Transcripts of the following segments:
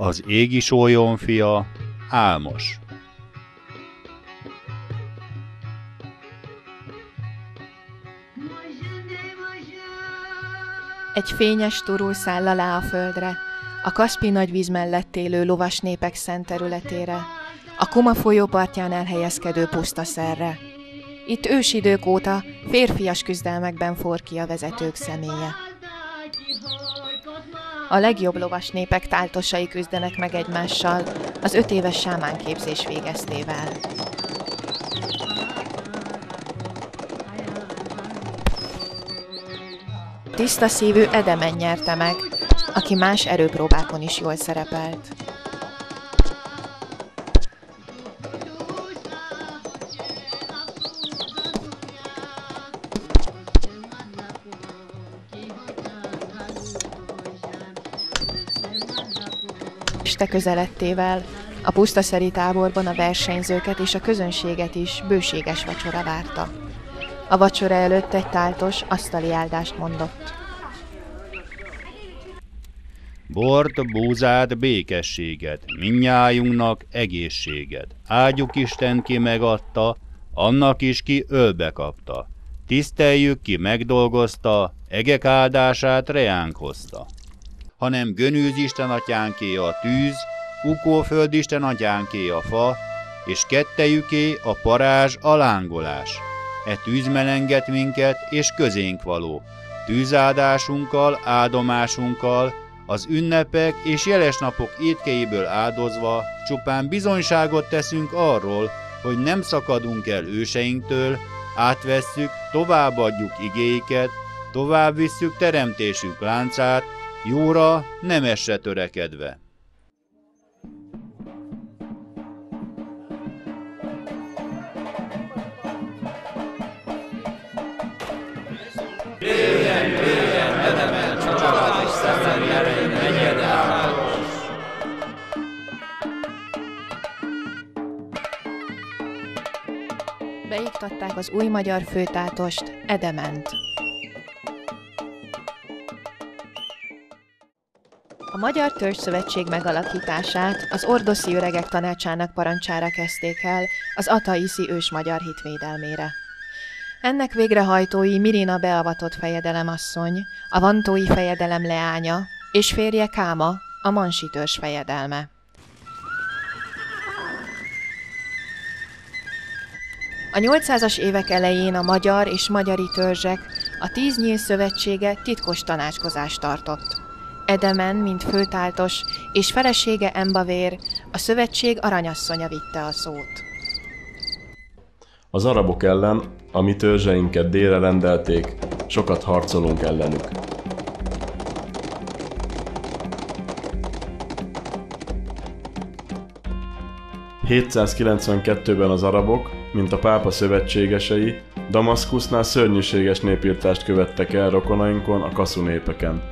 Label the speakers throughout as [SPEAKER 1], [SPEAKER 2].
[SPEAKER 1] Az égi sólyom fia, Álmos.
[SPEAKER 2] Egy fényes turul száll alá a földre, a Kaszpi nagyvíz mellett élő lovas népek szent területére, a Kuma folyó partján elhelyezkedő pusztaszerre. Itt ősidők óta férfias küzdelmekben forr ki a vezetők személye. A legjobb lovas népek táltosai küzdenek meg egymással, az 5 éves sámánképzés végeztével. Tiszta szívű Edemen nyerte meg, aki más erőpróbákon is jól szerepelt. Este közeledtével a pusztaszeri táborban a versenyzőket és a közönséget is bőséges vacsora várta. A vacsora előtt egy táltos asztali áldást mondott.
[SPEAKER 1] Bort, búzát, békességet, mindnyájunknak egészséget. Áldjuk Isten, ki megadta, annak is, ki ölbe kapta. Tiszteljük, ki megdolgozta, egek áldását reánk hozta. Hanem Gönűz Isten atyánké a tűz, Ukóföld Isten atyánké a fa, és kettejüké a parázs, a lángolás. E tűz melenget minket, és közénk való. Tűzáldásunkkal, áldomásunkkal, az ünnepek és jeles napok étkeiből áldozva csupán bizonyságot teszünk arról, hogy nem szakadunk el őseinktől, átvesszük, továbbadjuk igéiket, továbbvisszük teremtésünk láncát, jóra, nemesre törekedve.
[SPEAKER 3] Éljen, Edemen, család és szellemi erein, menjen Álmos!
[SPEAKER 2] Beiktatták az új magyar főtátost, Edement. A Magyar Törzsszövetség megalakítását az Ordoszi Öregek Tanácsának parancsára kezdték el az ataiszi ősmagyar hitvédelmére. Ennek végrehajtói Mirina beavatott fejedelemasszony, a vantói fejedelem leánya, és férje Káma, a mansi törzs fejedelme. A 800-as évek elején a magyar és magyari törzsek, a 10 nyíl szövetsége titkos tanácskozást tartott. Edemen, mint főtáltos, és felesége Embavér, a szövetség aranyasszonya vitte a szót.
[SPEAKER 4] Az arabok ellen, a mi törzseinket délre rendelték, sokat harcolunk ellenük. ...792-ben az arabok, mint a pápa szövetségesei, Damaszkusznál szörnyűséges népirtást követtek el rokonainkon, a kaszu népeken.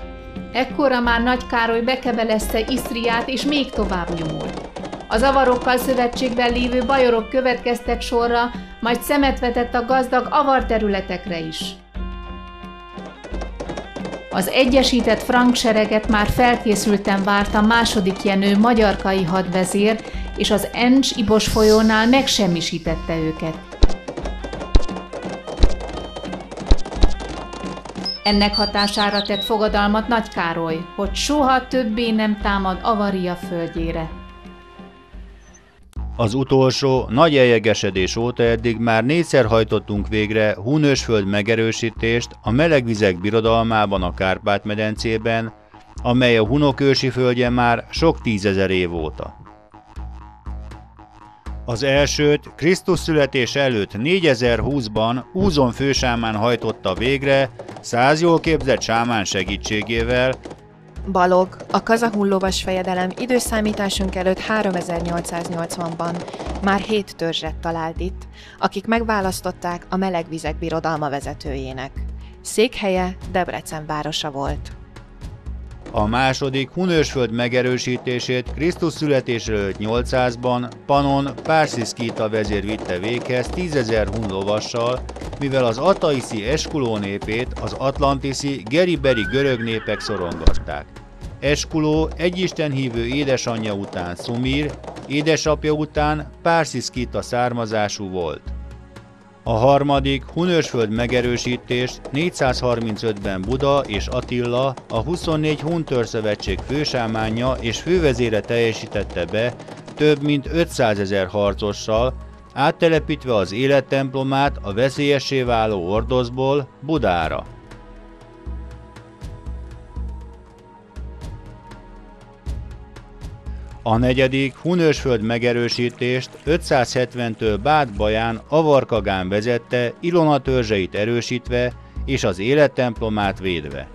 [SPEAKER 5] Ekkora már Nagy Károly bekebelezte Isztriát és még tovább nyomult. Az avarokkal szövetségben lévő bajorok következtek sorra, majd szemet vetett a gazdag avar területekre is. Az egyesített frank sereget már felkészülten várta második Jenő magyarkai hadvezér, és az Encs-Ibos folyónál megsemmisítette őket. Ennek hatására tett fogadalmat Nagy Károly, hogy soha többé nem támad Avaria földjére.
[SPEAKER 1] Az utolsó nagy eljegesedés óta eddig már 4-szer hajtottunk végre Hunősföld megerősítést a melegvizek birodalmában a Kárpát-medencében, amely a hunok ősi földje már sok 10 000 év óta. Az elsőt Krisztus születése előtt 4020-ban Úzon fősámán hajtotta végre 100 jól képzett sámán segítségével.
[SPEAKER 2] Balog, a kazahun lovas fejedelem időszámításunk előtt 3880-ban már 7 törzset talált itt, akik megválasztották a melegvizek birodalma vezetőjének. Székhelye Debrecen városa volt.
[SPEAKER 1] A második Hunősföld megerősítését Krisztus születése előtt 800-ban Panon Pársiszkíta vezér vitte véghez 10 000 hun lovassal, mivel az ataiszi Eskuló népét az atlantiszi geriberi görög népek szorongatták. Eskuló egy istenhívő édesanyja után Szumir, édesapja után Pársiszkita származású volt. A harmadik Hunősföld megerősítést 435-ben Buda és Attila, a 24 Hun törzszövetség fősámánja és fővezére teljesítette be több mint 500 000 harcossal, áttelepítve az élettemplomát a veszélyessé váló Ordoszból Budára. A negyedik Hunősföld megerősítést 570-től Bát-Baján Avar Kagán vezette, Ilona törzseit erősítve és az élettemplomát védve.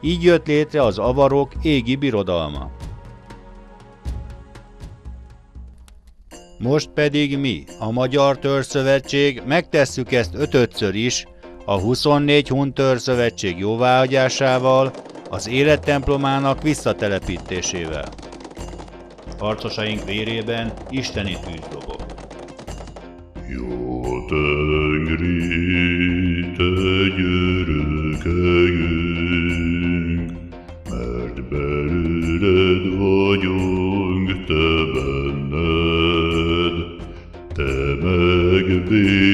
[SPEAKER 1] Így jött létre az avarok égi birodalma. Most pedig mi, a Magyar Törzszövetség megtesszük ezt 5-ször is, a 24 Hun törzszövetség jóváhagyásával, az élettemplomának visszatelepítésével. Harcosaink vérében isteni tűz dobog.
[SPEAKER 6] Jó tengri, te gyerökeink, mert belőled vagyunk, te benned, te megbévősünkben.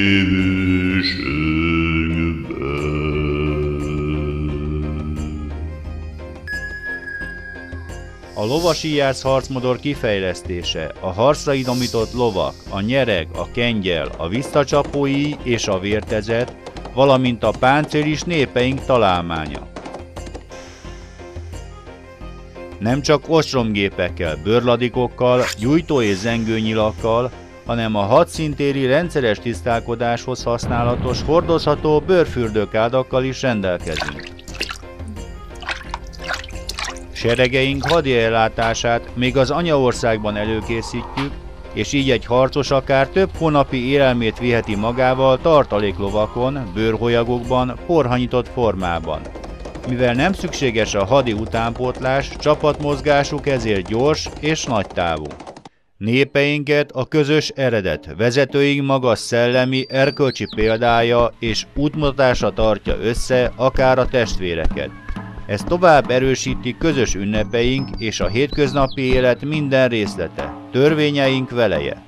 [SPEAKER 1] A lovasíjász harcmodor kifejlesztése, a harcra idomított lovak, a nyereg, a kengyel, a visszacsapói és a vértezet, valamint a páncél is népeink találmánya. Nem csak ostromgépekkel, bőrladikokkal, gyújtó- és zengőnyilakkal, hanem a hadszintéri rendszeres tisztálkodáshoz használatos, hordozható bőrfürdőkádakkal is rendelkezünk. Seregeink hadi ellátását még az anyaországban előkészítjük, és így egy harcos akár több hónapi élelmét viheti magával tartaléklovakon, bőrholyagokban, porhanyított formában. Mivel nem szükséges a hadi utánpótlás, csapatmozgásuk ezért gyors és nagytávú. Népeinket a közös eredet, vezetőink magas szellemi, erkölcsi példája és útmutatása tartja össze akár a testvéreket. Ez tovább erősíti közös ünnepeink és a hétköznapi élet minden részlete, törvényeink veleje.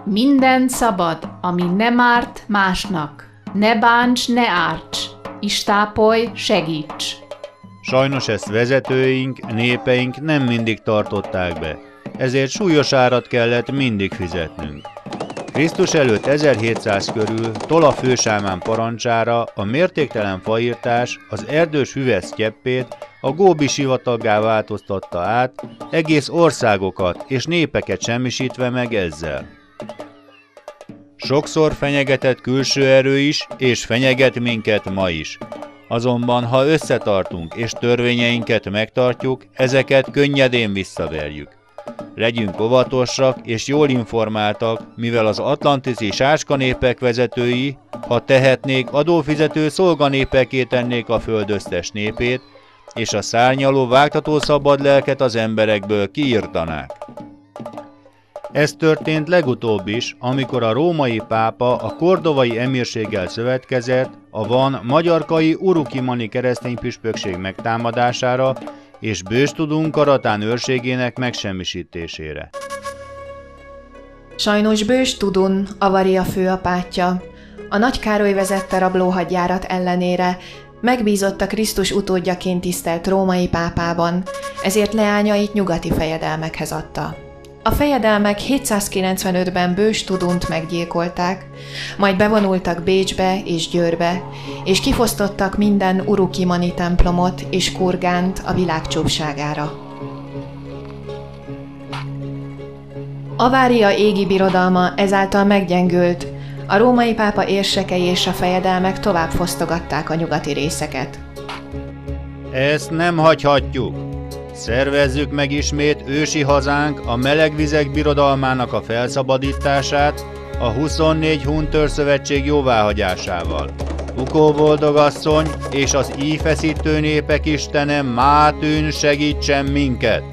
[SPEAKER 5] Minden szabad, ami nem árt másnak. Ne bánts, ne árts. Istápolj, segíts.
[SPEAKER 1] Sajnos ezt vezetőink, népeink nem mindig tartották be, ezért súlyos árat kellett mindig fizetnünk. Krisztus előtt 1700 körül Tola fősámán parancsára a mértéktelen fairtás az erdős hüvesz cseppét a Góbi sivataggá változtatta át, egész országokat és népeket semmisítve meg ezzel. Sokszor fenyegetett külső erő is, és fenyeget minket ma is. Azonban, ha összetartunk és törvényeinket megtartjuk, ezeket könnyedén visszaverjük. Legyünk óvatosak és jól informáltak, mivel az atlantiszi sáskanépek vezetői, ha tehetnék, adófizető szolganépeké tennék a föld összes népét, és a szárnyaló, vágtató szabad lelket az emberekből kiirtanák. Ez történt legutóbb is, amikor a római pápa a kordovai emírséggel szövetkezett a van magyarkai urukimani keresztény püspökség megtámadására és Bőstudun karatán őrségének megsemmisítésére.
[SPEAKER 2] Sajnos Bőstudun Avaria főapátja, a Nagy Károly vezette rablóhadjárat ellenére megbízott Krisztus utódjaként tisztelt római pápában, ezért leányait nyugati fejedelmekhez adta. A fejedelmek 795-ben Bőstudunt meggyilkolták, majd bevonultak Bécsbe és Győrbe, és kifosztottak minden urukimani templomot és kurgánt a világ csúfságára. Avária égi birodalma ezáltal meggyengült, a római pápa érsekei és a fejedelmek tovább fosztogatták a nyugati részeket.
[SPEAKER 1] Ezt nem hagyhatjuk! Szervezzük meg ismét ősi hazánk a melegvizek birodalmának a felszabadítását a 24 Hun törzszövetség jóváhagyásával. Ukó boldogasszony és az íjfeszítő népek istene Mátűn segítsen minket!